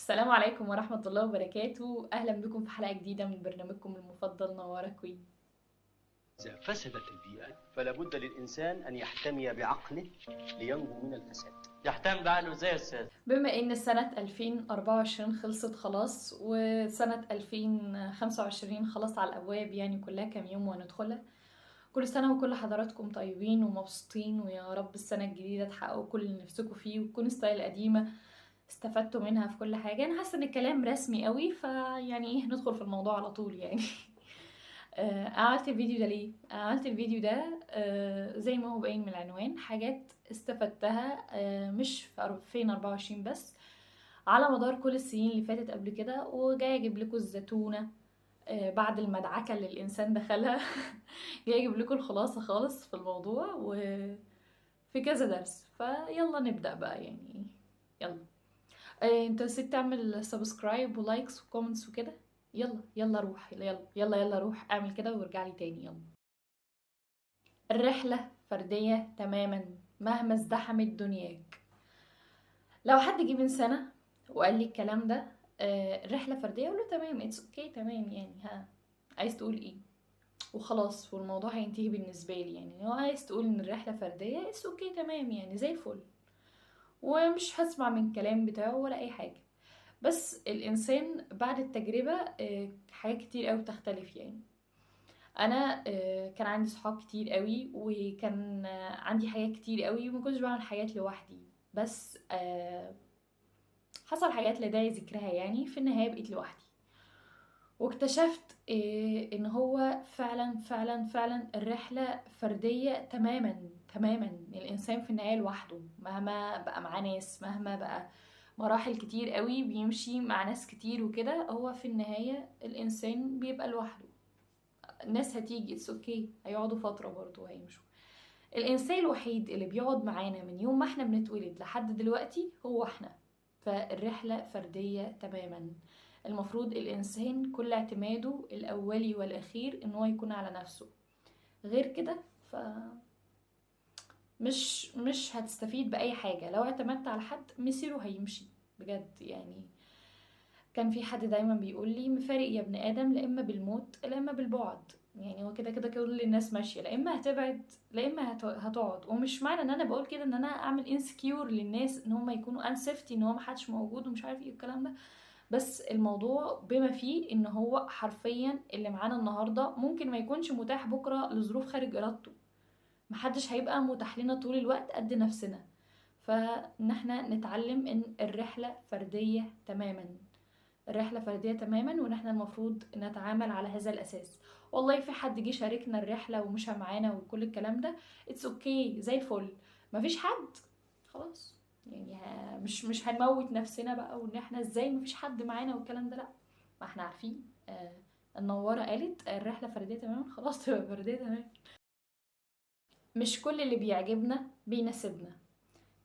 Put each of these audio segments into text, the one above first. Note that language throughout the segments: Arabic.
السلام عليكم ورحمة الله وبركاته. أهلا بكم في حلقة جديدة من برنامجكم المفضل نوارة كوين. إذا فسدت البيئة فلا بد للإنسان أن يحتمي بعقله لينجو من الفساد. يحتم بعقله ازاي يا استاذ؟ بما إن سنة 2024 خلصت خلاص وسنة 2025 خلاص على الأبواب، يعني كلها كام يوم وندخلها. كل سنة وكل حضراتكم طيبين ومبسوطين، ويا رب السنة الجديدة تحققوا كل اللي نفسكم فيه، وتكون ستايل قديمة استفدتوا منها في كل حاجة. أنا حاسة إن الكلام رسمي قوي، فيعني إيه ندخل في الموضوع على طول يعني. عملت الفيديو ده ليه؟ عملت الفيديو ده زي ما هو باين من العنوان، حاجات استفدتها مش في 2024 بس، على مدار كل السنين اللي فاتت قبل كده. وجاي اجيب لكم الزتونة بعد المدعكة اللي الانسان دخلها. جاي اجيب لكم الخلاصة خالص في الموضوع وفي كذا درس. فيلا نبدأ بقى يعني. يلا انت نسيت تعمل سبسكرايب ولايكس وكومنتس وكده. يلا يلا روح، يلا يلا يلا روح اعمل كده وارجع لي تاني. يلا. الرحلة فردية تماما مهما ازدحمت دنياك. لو حد جه من سنة وقال لي الكلام ده، الرحلة فردية، اقول له تمام، اتس اوكي تمام. يعني ها، عايز تقول ايه؟ وخلاص، والموضوع هينتهي بالنسبة لي. يعني لو عايز تقول ان الرحلة فردية، اتس اوكي تمام، يعني زي الفل، ومش هسمع من الكلام بتاعه ولا اي حاجة. بس الانسان بعد التجربة حاجات كتير قوي بتختلف يعني. انا كان عندي صحاب كتير قوي، وكان عندي حاجات كتير قوي، وما كنتش بعمل حاجات لوحدي. بس حصل حاجات لا داعي ذكرها، يعني في النهايه بقيت لوحدي. واكتشفت ان هو فعلا فعلا فعلا الرحله فرديه تماما تماما. الانسان في النهايه لوحده، مهما بقى معاه ناس، مهما بقى مراحل كتير قوي بيمشي مع ناس كتير وكده، هو في النهايه الانسان بيبقى لوحده. الناس هتيجي، اتس اوكي، هيقعدوا فترة برضه وهيمشوا. الانسان الوحيد اللي بيقعد معانا من يوم ما احنا بنتولد لحد دلوقتي هو احنا. فالرحلة فردية تماما. المفروض الانسان كل اعتماده الاولي والاخير ان هو يكون على نفسه. غير كده ف مش هتستفيد باي حاجة. لو اعتمدت على حد مصيره هيمشي بجد يعني. كان في حد دايما بيقول لي مفارق يا ابن ادم، لا اما بالموت لا اما بالبعد. يعني هو كده كده كل الناس ماشيه، لا اما هتبعد لا اما هتقعد. ومش معنى ان انا بقول كده ان انا اعمل انسكيور للناس ان هم يكونوا ان سيفتي، ان هو محدش موجود ومش عارف ايه الكلام ده. بس الموضوع بما فيه ان هو حرفيا اللي معانا النهارده ممكن ما يكونش متاح بكره لظروف خارج ارادته. محدش هيبقى متاح لنا طول الوقت قد نفسنا. فان احنا نتعلم ان الرحله فرديه تماما. الرحلة فردية تماما، وان احنا المفروض نتعامل على هذا الاساس. والله في حد جه شاركنا الرحلة ومشى معانا وكل الكلام ده، اتس اوكي زي الفل. مفيش حد، خلاص يعني مش هنموت نفسنا بقى وان احنا ازاي مفيش حد معانا والكلام ده، لا. ما احنا عارفين النوارة قالت الرحلة فردية تماما، خلاص تبقى فردية تماما. مش كل اللي بيعجبنا بيناسبنا.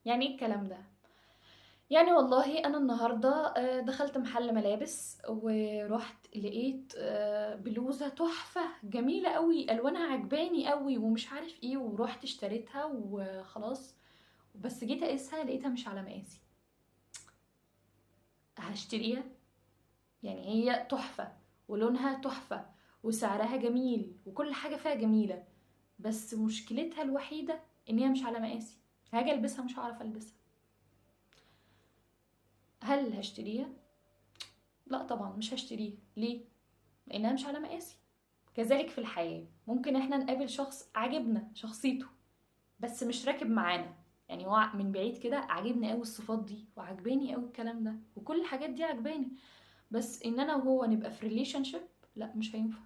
يعني ايه الكلام ده؟ يعني والله انا النهارده دخلت محل ملابس ورحت لقيت بلوزه تحفه جميله قوي، الوانها عجباني قوي ومش عارف ايه، ورحت اشتريتها وخلاص. بس جيت اقيسها لقيتها مش على مقاسي. هشتريها؟ يعني هي تحفه ولونها تحفه وسعرها جميل وكل حاجه فيها جميله، بس مشكلتها الوحيده ان هي مش على مقاسي. هاجي البسها مش هعرف البسها. هل هشتريها؟ لا طبعا مش هشتريها. ليه؟ لانها مش على مقاسي. كذلك في الحياة ممكن احنا نقابل شخص عجبنا شخصيته بس مش راكب معانا. يعني هو من بعيد كده عجبني قوي الصفات دي وعجباني قوي الكلام ده وكل الحاجات دي عجباني، بس ان انا وهو نبقى في ريليشن شيب، لا مش هينفع.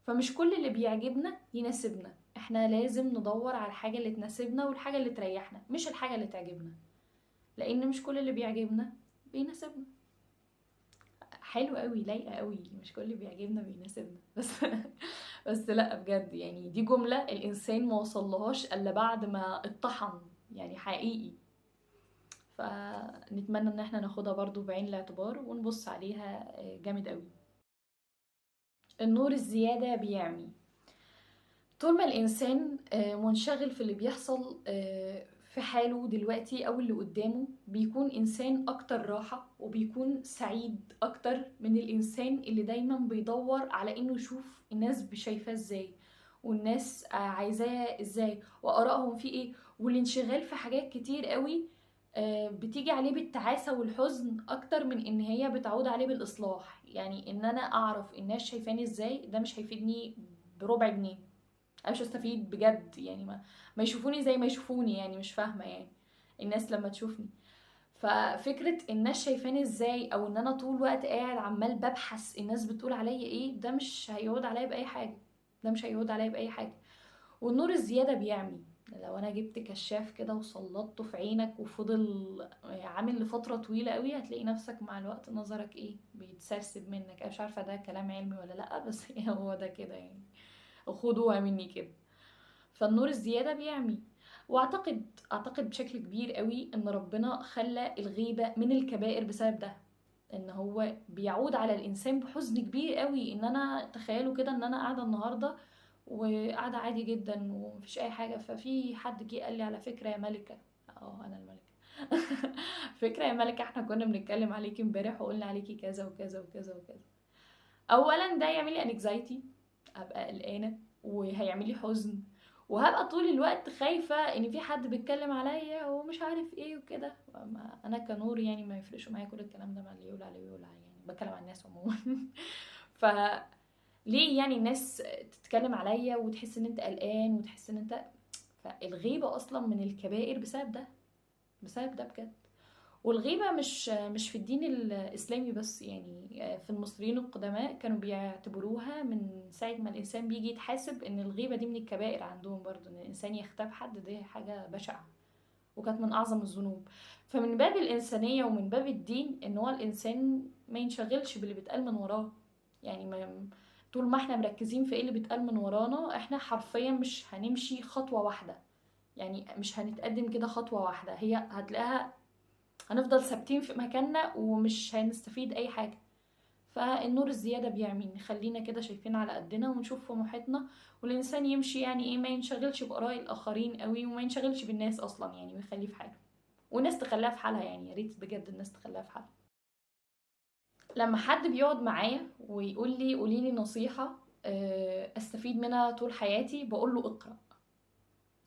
فمش كل اللي بيعجبنا يناسبنا. احنا لازم ندور على الحاجة اللي تناسبنا والحاجة اللي تريحنا، مش الحاجة اللي تعجبنا. لان مش كل اللي بيعجبنا بيناسبنا. حلو قوي، لايقه قوي، مش كل اللي بيعجبنا بيناسبنا بس. بس لا بجد يعني دي جمله الانسان ما وصلهاش الا بعد ما اتطحن، يعني حقيقي. فنتمنى ان احنا ناخدها برضو بعين الاعتبار ونبص عليها جامد قوي. النور الزياده بيعمي. طول ما الانسان منشغل في اللي بيحصل في حاله دلوقتي او اللي قدامه بيكون انسان اكتر راحة وبيكون سعيد اكتر من الانسان اللي دايما بيدور على انه يشوف الناس شايفاه ازاي، والناس عايزاه ازاي، وارائهم فيه ايه، والانشغال في حاجات كتير قوي بتيجي عليه بالتعاسة والحزن اكتر من ان هي بتعود عليه بالاصلاح. يعني ان انا اعرف الناس شايفاني ازاي ده مش هيفيدني بربع جنيه، انا مش هستفيد بجد. يعني ما يشوفوني زي ما يشوفوني، يعني مش فاهمة يعني الناس لما تشوفني. ففكرة الناس شايفاني ازاي، او ان انا طول الوقت قاعد عمال ببحث الناس بتقول عليا ايه، ده مش هيعود عليا بأي حاجة، ده مش هيعود عليا بأي حاجة. والنور الزيادة بيعمي. لو انا جبت كشاف كده وسلطته في عينك وفضل عامل لفترة طويلة قوي، هتلاقي نفسك مع الوقت نظرك ايه بيتسرسب منك. انا مش عارفة ده كلام علمي ولا لأ، بس هو ده كده يعني، خدوها مني كده. فالنور الزيادة بيعمي. اعتقد بشكل كبير قوي ان ربنا خلى الغيبة من الكبائر بسبب ده، ان هو بيعود على الانسان بحزن كبير قوي. ان انا تخيلوا كده ان انا قاعدة النهاردة وقاعدة عادي جدا ومفيش اي حاجة، ففي حد جه قال لي على فكرة يا ملكة، انا الملكة. فكرة يا ملكة، احنا كنا بنتكلم عليكي امبارح وقلنا عليكي كذا وكذا وكذا وكذا. اولا ده يعمل لي انكزايتي، ابقى قلقانه وهيعمل لي حزن، وهبقى طول الوقت خايفه ان في حد بيتكلم عليا ومش عارف ايه وكده. انا كنور يعني ما يفرقش معايا كل الكلام ده، مع اللي يقول عليه يقول عليه، يعني بتكلم عن الناس عموما. فليه يعني الناس تتكلم عليا وتحس ان انت قلقان وتحس ان انت. فالغيبه اصلا من الكبائر بسبب ده، بسبب ده بجد. والغيبة مش في الدين الإسلامي بس، يعني في المصريين القدماء كانوا بيعتبروها من ساعة ما الإنسان بيجي يتحاسب إن الغيبة دي من الكبائر عندهم برضو، إن الإنسان يغتاب حد دي حاجة بشعة، وكانت من أعظم الذنوب. فمن باب الإنسانية ومن باب الدين إن هو الإنسان ما ينشغلش باللي بيتقال من وراه. يعني طول ما احنا مركزين في ايه اللي بيتقال من ورانا، احنا حرفيا مش هنمشي خطوة واحدة، يعني مش هنتقدم كده خطوة واحدة، هي هتلاقيها هنفضل ثابتين في مكاننا ومش هنستفيد اي حاجة. فالنور الزيادة بيعمي نخلينا كده شايفين على قدنا ونشوف في محيطنا، والإنسان يمشي يعني ايه، ما ينشغلش بآراء الآخرين قوي وما ينشغلش بالناس أصلا، يعني ويخليه في حاله، والناس تخليها في حالها. يعني يا ريت بجد الناس تخليها في حالها. لما حد بيقعد معايا ويقول لي قولي لي نصيحة استفيد منها طول حياتي، بقول له اقرأ،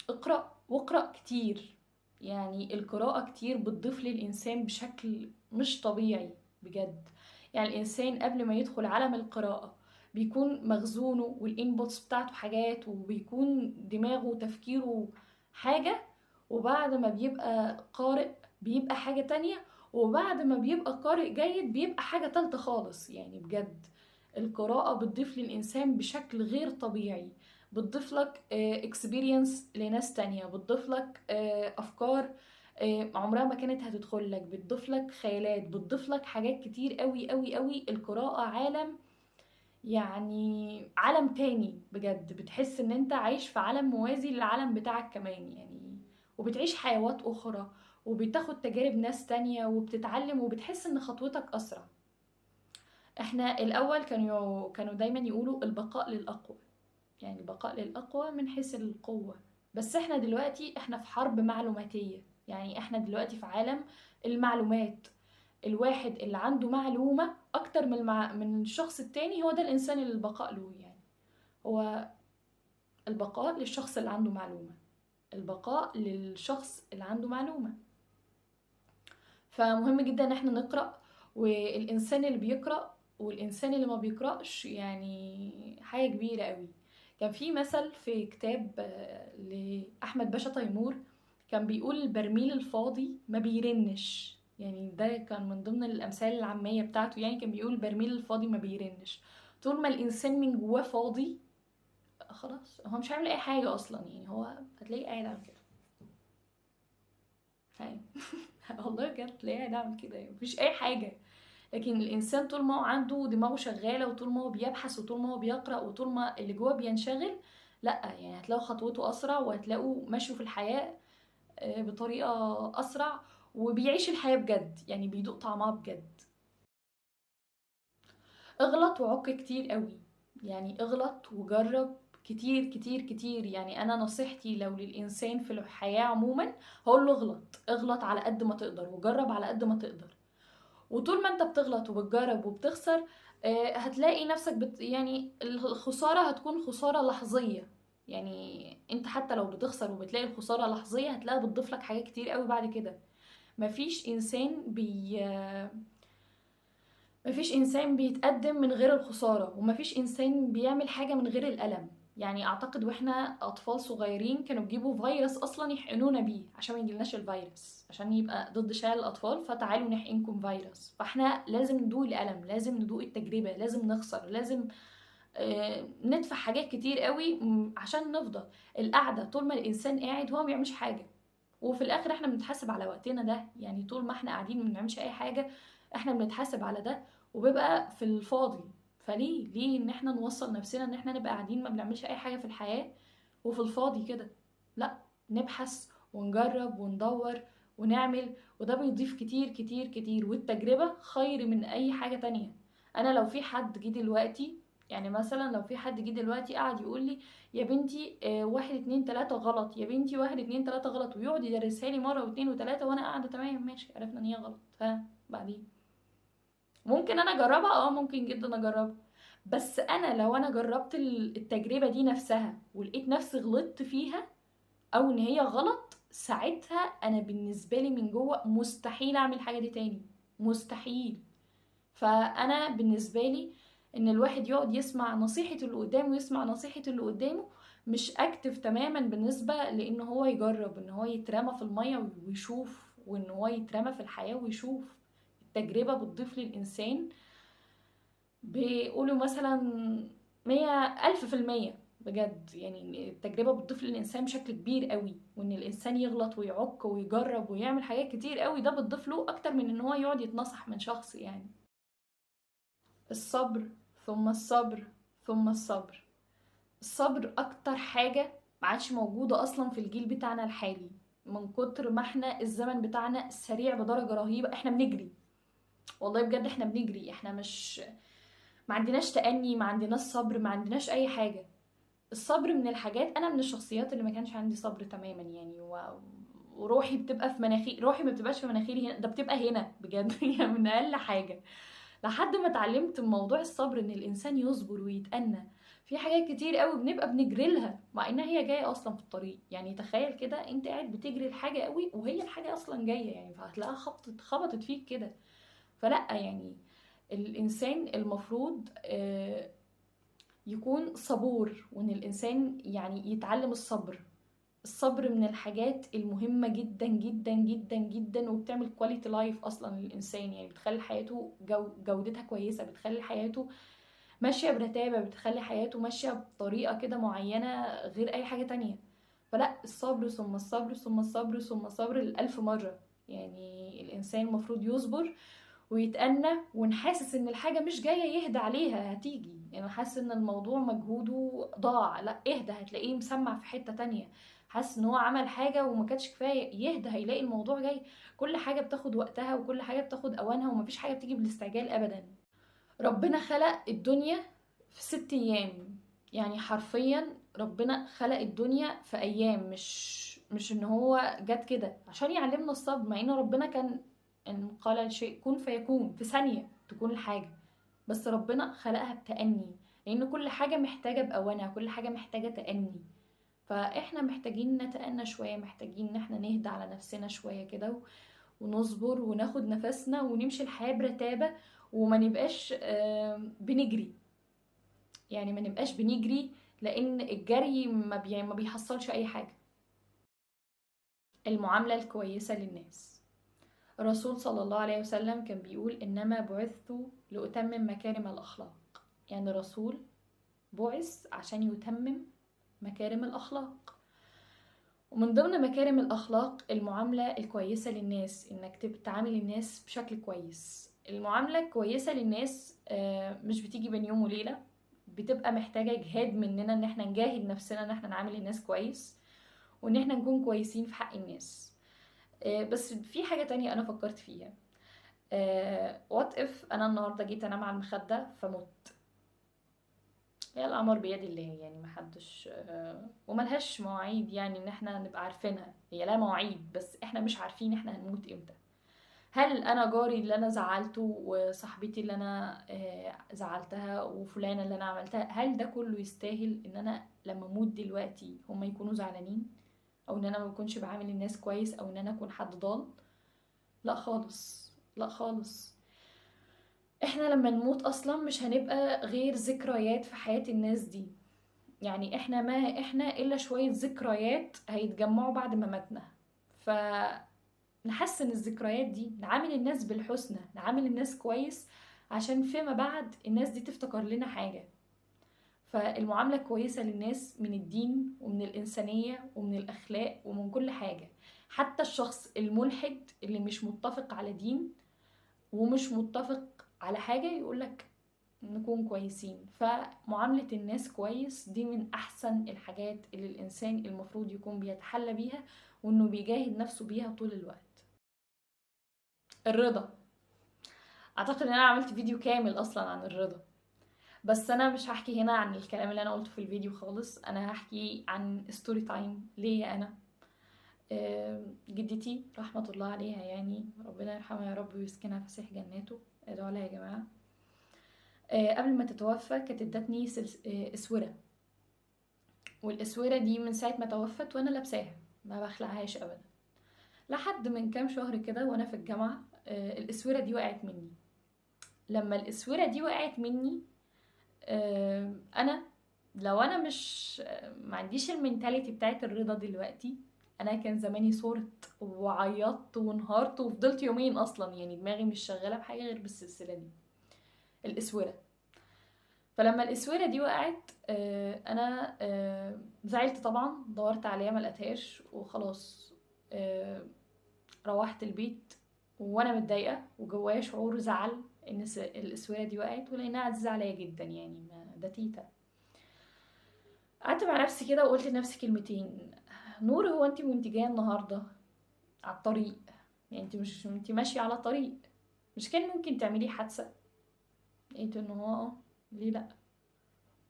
اقرأ واقرأ كتير. يعني القراءة كتير بتضيف للإنسان بشكل مش طبيعي بجد. يعني الإنسان قبل ما يدخل عالم القراءة بيكون مخزونه والإنبوتس بتاعته حاجات، وبيكون دماغه وتفكيره حاجة، وبعد ما بيبقى قارئ بيبقى حاجة تانية، وبعد ما بيبقى قارئ جيد بيبقى حاجة تالتة خالص. يعني بجد القراءة بتضيف للإنسان بشكل غير طبيعي، بتضيف لك اكسبيرينس لناس تانية، بتضيف لك افكار عمرها ما كانت هتدخل لك، بتضيف لك خيالات، بتضيف لك حاجات كتير قوي قوي قوي. القراءة عالم، يعني عالم تاني بجد، بتحس ان انت عايش في عالم موازي للعالم بتاعك كمان يعني، وبتعيش حيوات اخرى وبتاخد تجارب ناس تانية وبتتعلم وبتحس ان خطوتك اسرع. احنا الاول كانوا دايما يقولوا البقاء للاقوى، يعني البقاء للأقوى من حيث القوة. بس احنا دلوقتي احنا في حرب معلوماتية، يعني احنا دلوقتي في عالم المعلومات. الواحد اللي عنده معلومة أكتر من الشخص التاني هو ده الإنسان اللي البقاء له. يعني هو البقاء للشخص اللي عنده معلومة، البقاء للشخص اللي عنده معلومة. فمهم جدا ان احنا نقرأ، والإنسان اللي بيقرأ والإنسان اللي ما بيقرأش يعني حاجة كبيرة قوي. كان في مثل في كتاب لأحمد باشا تيمور، كان بيقول البرميل الفاضي ما بيرنش. يعني ده كان من ضمن الأمثال العامية بتاعته، يعني كان بيقول البرميل الفاضي ما بيرنش. طول ما الإنسان من جواه فاضي خلاص هو مش هيعمل أي حاجة أصلا، يعني هو هتلاقيه قاعد على كده. هاي. والله بجد تلاقيه قاعد عامل كده، يعني مفيش أي حاجة. لكن الانسان طول ما هو عنده دماغه شغاله وطول ما هو بيبحث وطول ما هو بيقرا وطول ما اللي جواه بينشغل، لا يعني هتلاقوا خطوته اسرع وهتلاقوا ماشيه في الحياه بطريقه اسرع، وبيعيش الحياه بجد، يعني بيدوق طعمها بجد. اغلط وعك كتير قوي، يعني اغلط وجرب كتير كتير كتير. يعني انا نصيحتي لو للانسان في الحياة عموما هقول له اغلط على قد ما تقدر، وجرب على قد ما تقدر. وطول ما انت بتغلط وبتجرب وبتخسر، هتلاقي نفسك يعني الخسارة هتكون خسارة لحظية. يعني انت حتى لو بتخسر وبتلاقي الخسارة لحظية، هتلاقيها بتضيف لك حاجات كتير قوي بعد كده. مفيش انسان مفيش انسان بيتقدم من غير الخسارة، ومفيش انسان بيعمل حاجة من غير الألم. يعني اعتقد واحنا اطفال صغيرين كانوا بيجيبوا فيروس اصلا يحقنونا بيه عشان ما يجيلناش الفيروس، عشان يبقى ضد شلل الاطفال، فتعالوا نحقنكم فيروس. فاحنا لازم ندوق الألم، لازم ندوق التجربة، لازم نخسر، لازم ندفع حاجات كتير قوي عشان نفضل. القعدة طول ما الانسان قاعد هو ما بيعملش حاجة، وفي الاخر احنا بنتحاسب على وقتنا ده. يعني طول ما احنا قاعدين ما بنعملش اي حاجة احنا بنتحاسب على ده، وبيبقى في الفاضي. فليه ان احنا نوصل نفسنا ان احنا نبقى قاعدين ما بنعملش اي حاجة في الحياة وفي الفاضي كده؟ لا، نبحث ونجرب وندور ونعمل، وده بيضيف كتير كتير كتير. والتجربة خير من اي حاجة تانية. انا لو في حد جه دلوقتي، يعني مثلا لو في حد جه دلوقتي قاعد يقول لي يا بنتي واحد اتنين تلاتة غلط، يا بنتي واحد اتنين تلاتة غلط، ويقعد يدرسها لي مرة واتنين وتلاتة، وانا قاعدة تمام ماشي، عرفنا ان هي غلط، ها بعدين ممكن انا اجربها، ممكن جدا اجربها. بس انا لو انا جربت التجربة دي نفسها ولقيت نفسي غلطت فيها او ان هي غلط، ساعتها انا بالنسبة لي من جوه مستحيل اعمل الحاجة دي تاني، مستحيل. فانا بالنسبة لي ان الواحد يقعد يسمع نصيحة اللي قدامه ويسمع نصيحة اللي قدامه مش اكتف تماما بالنسبة لان هو يجرب ان هو يترمى في المية ويشوف، وان هو يترمى في الحياة ويشوف. التجربة بتضيف للإنسان، بيقولوا مثلا 100,000%. بجد يعني التجربة بتضيف للإنسان بشكل كبير قوي، وإن الإنسان يغلط ويعك ويجرب ويعمل حاجات كتير قوي، ده بتضيف له أكتر من إن هو يقعد يتنصح من شخص يعني. الصبر، ثم الصبر، ثم الصبر. الصبر أكتر حاجة ما عادش موجودة أصلا في الجيل بتاعنا الحالي. من كتر ما احنا الزمن بتاعنا سريع بدرجة رهيبة، احنا بنجري. والله بجد احنا بنجري، احنا مش ما عندناش تأني، ما عندناش صبر، ما عندناش اي حاجة. الصبر من الحاجات، انا من الشخصيات اللي ما كانش عندي صبر تماما يعني وروحي بتبقى في مناخيري، روحي ما بتبقاش في مناخيري هنا، ده بتبقى هنا بجد يعني من اقل حاجة. لحد ما اتعلمت موضوع الصبر، ان الانسان يصبر ويتأنى في حاجات كتير قوي بنبقى بنجري لها مع انها هي جايه اصلا في الطريق. يعني تخيل كده انت قاعد بتجري الحاجه قوي وهي الحاجه اصلا جايه، يعني فهتلاقيها خبطت فيك كده. فلا يعني الانسان المفروض يكون صبور، وان الانسان يعني يتعلم الصبر. الصبر من الحاجات المهمة جدا جدا جدا جدا، وبتعمل كواليتي لايف اصلا للانسان. يعني بتخلي حياته جودتها كويسة، بتخلي حياته ماشية برتابة، بتخلي حياته ماشية بطريقة كده معينة غير اي حاجة تانية. فلا، الصبر ثم الصبر ثم الصبر ثم الصبر الألف مرة. يعني الإنسان المفروض يصبر ويتأنى، ونحاسس ان الحاجة مش جاية يهدى عليها، هتيجي. يعني حاسس ان الموضوع مجهوده ضاع، لا اهدى، هتلاقيه مسمع في حتة تانية. حاسس ان هو عمل حاجة وما كانتش كفاية، يهدى هيلاقي الموضوع جاي. كل حاجة بتاخد وقتها، وكل حاجة بتاخد اوانها، ومفيش حاجة بتيجي بالاستعجال ابدا. ربنا خلق الدنيا في 6 ايام. يعني حرفيا ربنا خلق الدنيا في ايام، مش ان هو جت كده عشان يعلمنا الصبر. مع ان ربنا كان ان قال الشيء كن فيكون، في ثانية تكون الحاجة. بس ربنا خلقها بتأني، لان كل حاجة محتاجة بأوانها، كل حاجة محتاجة تأني. فاحنا محتاجين نتأنى شوية، محتاجين ان احنا نهدى على نفسنا شوية كده ونصبر وناخد نفسنا ونمشي الحياة برتابة، وما نبقاش بنجري. يعني ما نبقاش بنجري، لان الجري ما بيحصلش اي حاجة. المعاملة الكويسة للناس. الرسول صلى الله عليه وسلم كان بيقول إنما بعثت لأتمم مكارم الأخلاق. يعني الرسول بعث عشان يتمم مكارم الأخلاق. ومن ضمن مكارم الأخلاق المعاملة الكويسة للناس، إنك تعامل الناس بشكل كويس. المعاملة الكويسة للناس مش بتيجي بين يوم وليلة، بتبقى محتاجة جهاد مننا، إن احنا نجاهد نفسنا إن احنا نعامل الناس كويس، وإن احنا نكون كويسين في حق الناس. بس في حاجة تانية أنا فكرت فيها. وات اف انا النهارده جيت انام على المخده فمت، هي الأعمار بيد الله، يعني محدش وملهاش مواعيد يعني ان احنا نبقى عارفينها، هي لا مواعيد بس احنا مش عارفين احنا هنموت امتى. هل انا جاري اللي انا زعلته وصاحبتي اللي انا زعلتها وفلانة اللي انا عملتها، هل ده كله يستاهل ان انا لما اموت دلوقتي هم يكونوا زعلانين، او ان انا ما بكونش بعامل الناس كويس، او ان انا اكون حد ضال؟ لا خالص، لا خالص. احنا لما نموت اصلا مش هنبقى غير ذكريات في حياة الناس دي، يعني احنا ما احنا الا شوية ذكريات هيتجمعوا بعد ما ماتنا. فنحسن الذكريات دي، نعامل الناس بالحسنى، نعامل الناس كويس، عشان فيما بعد الناس دي تفتكر لنا حاجة. فالمعاملة كويسة للناس من الدين ومن الإنسانية ومن الأخلاق ومن كل حاجة. حتى الشخص الملحد اللي مش متفق على دين ومش متفق على حاجة يقولك نكون كويسين. فمعاملة الناس كويس دي من أحسن الحاجات اللي الإنسان المفروض يكون بيتحلى بيها، وإنه بيجاهد نفسه بيها طول الوقت. الرضا، أعتقد إن أنا عملت فيديو كامل أصلا عن الرضا، بس أنا مش هحكي هنا عن الكلام اللي أنا قلته في الفيديو خالص. أنا هحكي عن ستوري تايم ليا أنا. جدتي رحمة الله عليها، يعني ربنا يرحمها يا رب ويسكنها فسيح جناته، ادعوا لها يا جماعة. قبل ما تتوفى كانت ادتني اسوره، والاسوره دي من ساعه ما توفت وانا لابساها ما بخلعهاش ابدا، لحد من كام شهر كده وانا في الجامعه الاسوره دي وقعت مني. لما الاسوره دي وقعت مني انا لو انا مش ما عنديش المينتاليتي بتاعت الرضا دلوقتي، انا كان زماني صورت وعيطت وانهارت وفضلت يومين اصلا، يعني دماغي مش شغاله بحاجه غير بالسلسله دي، الاسوره. فلما الاسوره دي وقعت انا زعلت طبعا، دورت عليها ما لقيتهاش وخلاص. روحت البيت وانا متضايقه وجوايا شعور زعل ان الاسوره دي وقعت، ولانها عزيزه عليا جدا، يعني ده تيتا. قعدت مع نفسي كده وقلت لنفسي كلمتين: نور، هو انت وانت جايه النهارده على الطريق، يعني انت ماشيه على طريق، مش كان ممكن تعملي حادثه؟ لقيت انه هو ليه لا.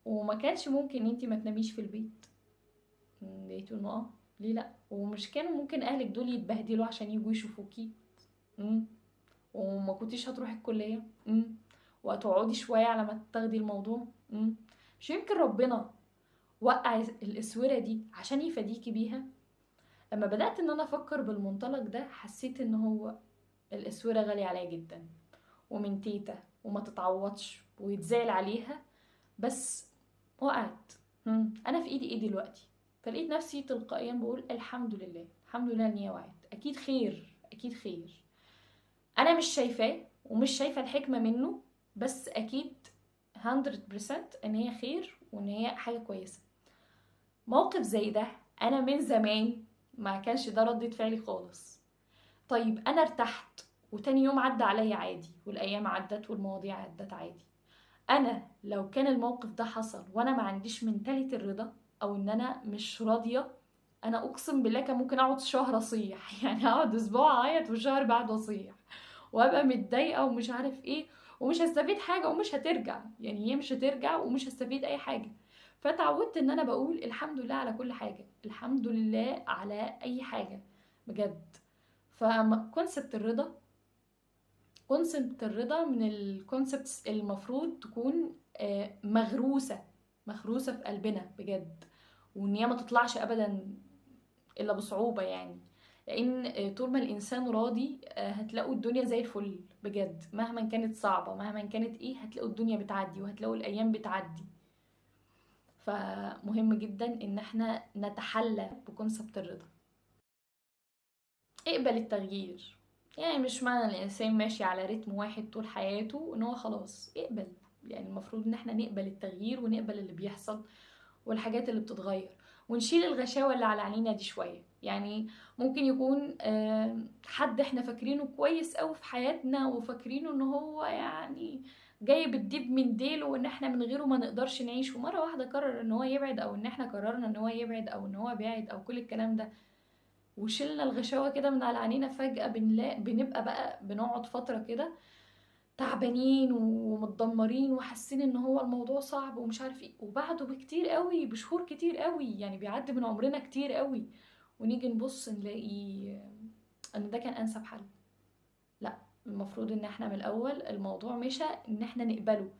وما كانش ممكن انتي ما تناميش في البيت؟ لقيت انه ليه لا. ومش كانوا ممكن اهلك دول يتبهدلوا عشان يجوا يشوفوكي؟ وما كنتيش هتروحي الكليه؟ وهتقعدي شويه على ما تاخدي الموضوع؟ مش يمكن ربنا وقع الاسوره دي عشان يفاديكي بيها؟ لما بدات ان انا افكر بالمنطلق ده حسيت ان هو الاسوره غاليه عليا جدا، ومن تيتا وما تتعوضش ويتزعل عليها، بس وقعت. انا في ايدي ايه دلوقتي؟ فلقيت نفسي تلقائيا بقول الحمد لله، الحمد لله ان هي وقعت، اكيد خير، اكيد خير. انا مش شايفاه ومش شايفه الحكمه منه، بس اكيد 100% ان هي خير وان هي حاجه كويسه. موقف زي ده انا من زمان ما كانش ده ردة فعلي خالص. طيب انا ارتحت وتاني يوم عدى عليا عادي، والايام عدت والمواضيع عدت عادي. انا لو كان الموقف ده حصل وانا ما عنديش منتاليتي الرضا، او ان انا مش راضيه، انا اقسم بالله كان ممكن اقعد شهر اصيح يعني اقعد اسبوع اعيط والشهر بعد اصيح وابقى متضايقه ومش عارف ايه، ومش هستفيد حاجه ومش هترجع، يعني هي مش هترجع ومش هستفيد اي حاجه. فتعودت ان انا بقول الحمد لله على كل حاجه، الحمد لله على اي حاجه بجد. فكونسبت الرضا، كونسبت الرضا من الكونسبتس المفروض تكون مغروسة في قلبنا بجد، وان هي ما تطلعش ابدا الا بصعوبة، يعني لان طول ما الانسان راضي هتلاقوا الدنيا زي الفل بجد، مهما كانت صعبة مهما كانت ايه هتلاقوا الدنيا بتعدي وهتلاقوا الايام بتعدي. فمهم جدا ان احنا نتحلى بكونسبت الرضا. اقبل التغيير، يعني مش معنى الانسان ماشي على رتم واحد طول حياته ان هو خلاص اقبل، يعني المفروض ان احنا نقبل التغيير ونقبل اللي بيحصل والحاجات اللي بتتغير، ونشيل الغشاوة اللي على عينينا دي شوية. يعني ممكن يكون حد احنا فاكرينه كويس قوي في حياتنا وفاكرينه ان هو يعني جايب الديب من ديله وان احنا من غيره ما نقدرش نعيش، ومرة واحدة قرر ان هو يبعد، او ان احنا قررنا ان هو يبعد، او ان هو بعد، او كل الكلام ده، وشلنا الغشاوة كده من على عينينا. فجأة بنبقى بقى بنقعد فترة كده تعبانين ومتدمرين وحاسين ان هو الموضوع صعب ومش عارف ايه، وبعده بكتير قوي، بشهور كتير قوي، يعني بيعدي من عمرنا كتير قوي، ونيجي نبص نلاقي ان ده كان انسب حل. لا، المفروض ان احنا من الاول الموضوع مشى ان احنا نقبله.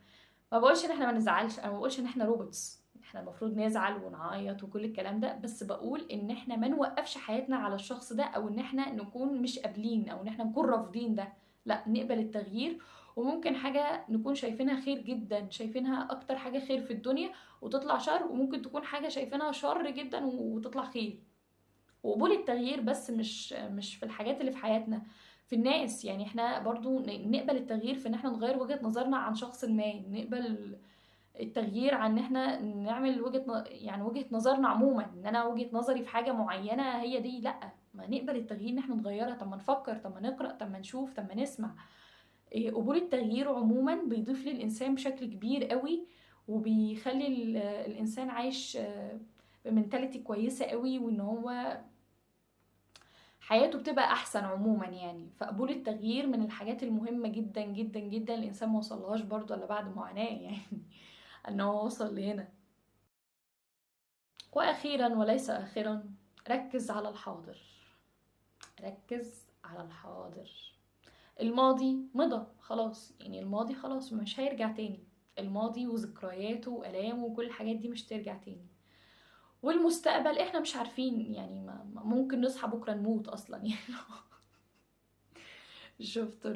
ما بقولش ان احنا ما نزعلش، انا ما بقولش ان احنا روبوتس، احنا المفروض نزعل ونعيط وكل الكلام ده، بس بقول ان احنا ما نوقفش حياتنا على الشخص ده، او ان احنا نكون مش قابلين، او ان احنا نكون رافضين ده. لا، نقبل التغيير. وممكن حاجة نكون شايفينها خير جدا، شايفينها اكتر حاجة خير في الدنيا وتطلع شر، وممكن تكون حاجة شايفينها شر جدا وتطلع خير. وقبول التغيير بس مش في الحاجات اللي في حياتنا، في الناس. يعني احنا برضو نقبل التغيير في ان احنا نغير وجهة نظرنا عن شخص ما، نقبل التغيير عن ان احنا نعمل يعني وجهة نظرنا عموما، ان انا وجهة نظري في حاجة معينة هي دي. لا، ما نقبل التغيير ان احنا نغيرها. طب ما نفكر، طب ما نقرأ، طب ما نشوف، طب ما نسمع. قبول التغيير عموما بيضيف للإنسان بشكل كبير قوي، وبيخلي الإنسان عايش بمنتاليتي كويسة قوي، وان هو حياته بتبقى احسن عموما يعني. فقبول التغيير من الحاجات المهمة جدا جدا جدا، الانسان ما وصلهاش برضه الا بعد معاناة يعني ان هو وصل لهنا. واخيرا وليس اخرا، ركز على الحاضر. ركز على الحاضر. الماضي مضى خلاص، يعني الماضي خلاص مش هيرجع تاني. الماضي وذكرياته وآلامه وكل الحاجات دي مش ترجع تاني. والمستقبل احنا مش عارفين، يعني ممكن نصحى بكرة نموت اصلا يعني شفتوا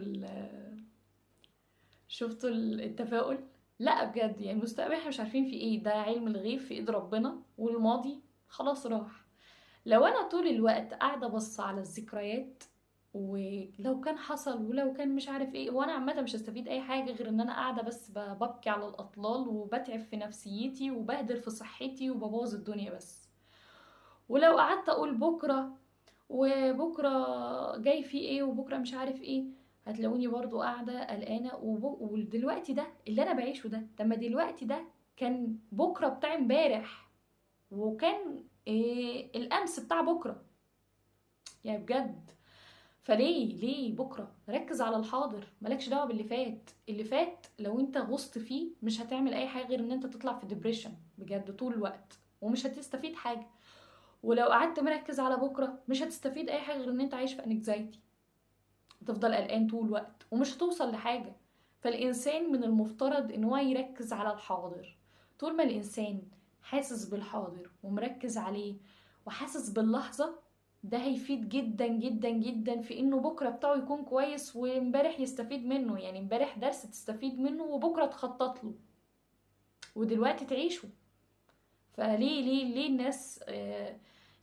شفتوا التفاؤل؟ لا بجد، يعني المستقبل احنا مش عارفين في ايه، ده علم الغيب في ايد ربنا، والماضي خلاص راح. لو انا طول الوقت قاعده بص على الذكريات، ولو كان حصل ولو كان مش عارف ايه، وانا عامه مش هستفيد اي حاجه غير ان انا قاعده بس ببكي على الاطلال وبتعب في نفسيتي وبهدل في صحتي وببوظ الدنيا بس. ولو قعدت اقول بكره وبكره جاي فيه ايه وبكره مش عارف ايه، هتلاقوني برضو قاعده قلقانه. ودلوقتي ده اللي انا بعيشه ده، طب ما دلوقتي ده كان بكره بتاع امبارح، وكان إيه الامس بتاع بكره، يعني بجد. ليه بكره؟ ركز على الحاضر، مالكش دعوه باللي فات. اللي فات لو انت غصت فيه مش هتعمل اي حاجه غير ان انت تطلع في ديبريشن بجد طول الوقت، ومش هتستفيد حاجه. ولو قعدت مركز على بكره مش هتستفيد اي حاجه غير ان انت عايش في انكزايتي، هتفضل قلقان طول الوقت ومش هتوصل لحاجه. فالانسان من المفترض ان هو يركز على الحاضر. طول ما الانسان حاسس بالحاضر ومركز عليه وحاسس باللحظه، ده هيفيد جدا جدا جدا في انه بكره بتاعه يكون كويس، وامبارح يستفيد منه. يعني امبارح درس تستفيد منه وبكره تخطط له ودلوقتي تعيشه. فليه الناس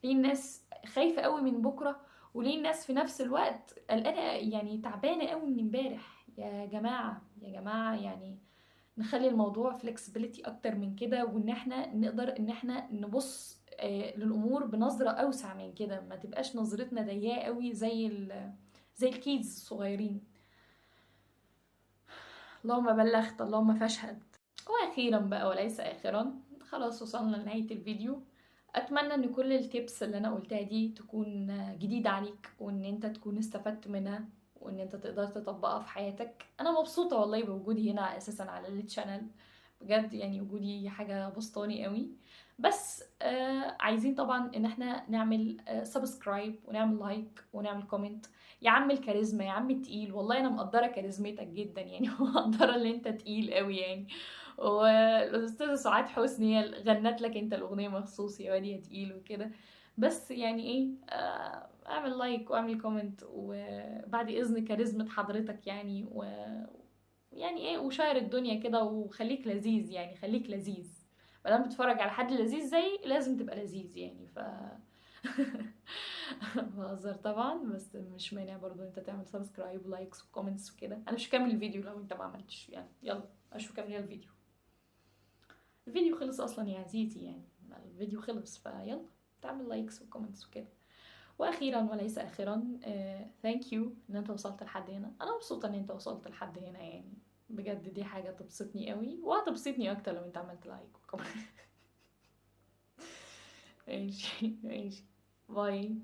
ليه الناس خايفة قوي من بكرة؟ وليه الناس في نفس الوقت قلقانة، يعني تعبانة قوي من امبارح؟ يا جماعة يا جماعة، يعني نخلي الموضوع flexibility اكتر من كده، وان احنا نقدر ان احنا نبص للامور بنظرة اوسع من كده. ما تبقاش نظرتنا ضيقة قوي زي الكيدز الصغيرين. اللهم بلغت اللهم فاشهد. واخيرا بقى وليس اخرا، خلاص وصلنا لنهاية الفيديو. اتمنى ان كل التيبس اللي انا قلتها دي تكون جديدة عليك، وان انت تكون استفدت منها، وان انت تقدر تطبقها في حياتك. انا مبسوطة والله بوجودي هنا اساسا على التشانل، بجد يعني وجودي حاجة بسطاني قوي. بس عايزين طبعا ان احنا نعمل سبسكرايب ونعمل لايك ونعمل كومنت. يا عم الكاريزما، يا عم التقيل، والله انا مقدرة كاريزمتك جدا يعني ومقدرة ان انت تقيل قوي يعني. والاستاذه سعاد حسني هي غنت لك انت الاغنيه مخصوص يا واد يا تقيل وكده. بس يعني ايه، اعمل لايك واعمل كومنت، وبعد اذن كاريزما حضرتك يعني يعني ايه، وشاير الدنيا كده وخليك لذيذ، يعني خليك لذيذ. مادام بتتفرج على حد لذيذ زي لازم تبقى لذيذ يعني بهزر طبعا، بس مش مانع برضو انت تعمل سبسكرايب ولايكس وكومنتس وكده. انا مش هكمل الفيديو لو انت ما عملتش يعني. يلا اشوف كمل الفيديو. الفيديو خلص اصلا يا عزيزي، يعني الفيديو خلص، فيلا تعمل لايكس وكومنتس وكده. واخيرا وليس اخرا، ثانك يو ان انت وصلت لحد هنا. انا مبسوطه ان انت وصلت لحد هنا يعني، بجد دي حاجه تبسطني قوي، وهتبسطني اكتر لو انت عملت لايك وكومنت ماشي ماشي، باي.